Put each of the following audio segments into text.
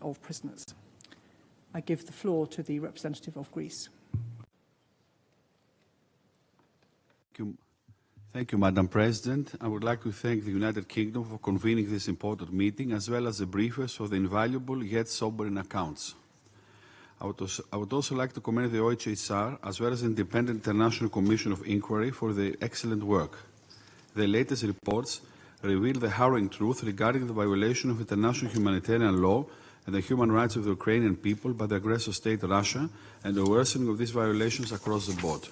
of prisoners. I give the floor to the representative of Greece. Thank you, Madam President. I would like to thank the United Kingdom for convening this important meeting, as well as the briefers for the invaluable yet sobering accounts. I would also like to commend the OHHR, as well as the Independent International Commission of Inquiry, for their excellent work. The latest reports reveal the harrowing truth regarding the violation of international humanitarian law and the human rights of the Ukrainian people by the aggressor state Russia, and the worsening of these violations across the board.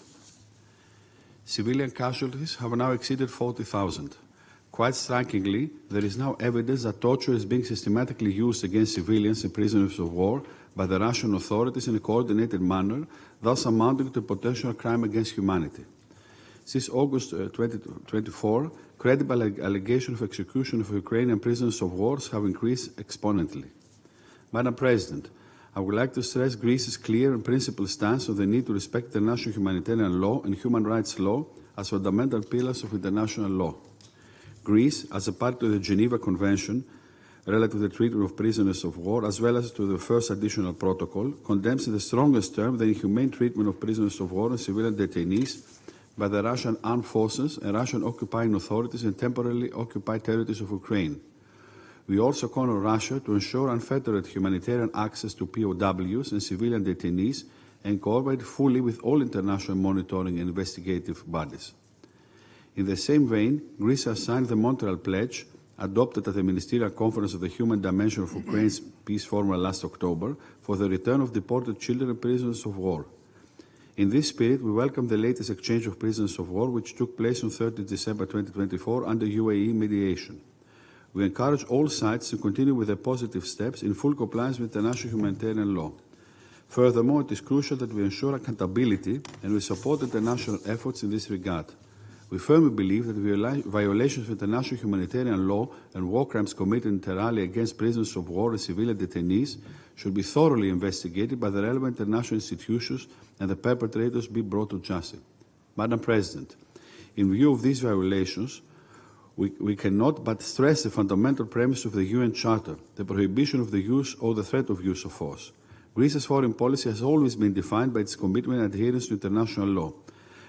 Civilian casualties have now exceeded 40,000. Quite strikingly, there is now evidence that torture is being systematically used against civilians and prisoners of war by the Russian authorities in a coordinated manner, thus amounting to a potential crime against humanity. Since August 2024, credible allegations of execution of Ukrainian prisoners of war have increased exponentially. Madam President, I would like to stress Greece's clear and principled stance on the need to respect international humanitarian law and human rights law as fundamental pillars of international law. Greece, as a party to the Geneva Convention relative to the treatment of prisoners of war, as well as to the first additional protocol, condemns in the strongest terms the inhumane treatment of prisoners of war and civilian detainees by the Russian armed forces and Russian occupying authorities in temporarily occupied territories of Ukraine. We also call on Russia to ensure unfettered humanitarian access to POWs and civilian detainees and cooperate fully with all international monitoring and investigative bodies. In the same vein, Greece has signed the Montreal Pledge, adopted at the Ministerial Conference of the Human Dimension of Ukraine's Peace Formula last October, for the return of deported children and prisoners of war. In this spirit, we welcome the latest exchange of prisoners of war, which took place on 30 December 2024 under UAE mediation. We encourage all sides to continue with the positive steps in full compliance with international humanitarian law. Furthermore, it is crucial that we ensure accountability, and we support international efforts in this regard. We firmly believe that violations of international humanitarian law and war crimes committed inter alia against prisoners of war and civilian detainees should be thoroughly investigated by the relevant international institutions and the perpetrators be brought to justice. Madam President, in view of these violations, we cannot but stress the fundamental premise of the UN Charter, the prohibition of the use or the threat of use of force. Greece's foreign policy has always been defined by its commitment and adherence to international law.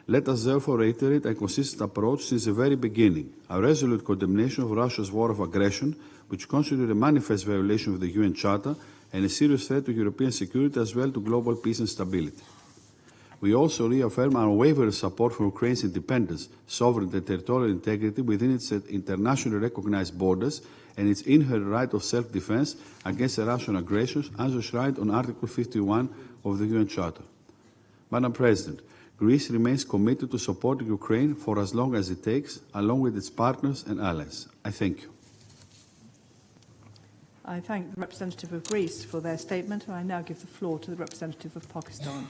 Let us therefore reiterate a consistent approach since the very beginning, a resolute condemnation of Russia's war of aggression, which constitutes a manifest violation of the UN Charter and a serious threat to European security as well to global peace and stability. We also reaffirm our unwavering support for Ukraine's independence, sovereignty and territorial integrity within its internationally recognized borders and its inherent right of self-defense against the Russian aggressions as enshrined on Article 51 of the UN Charter. Madam President, Greece remains committed to supporting Ukraine for as long as it takes, along with its partners and allies. I thank you. I thank the representative of Greece for their statement, and I now give the floor to the representative of Pakistan.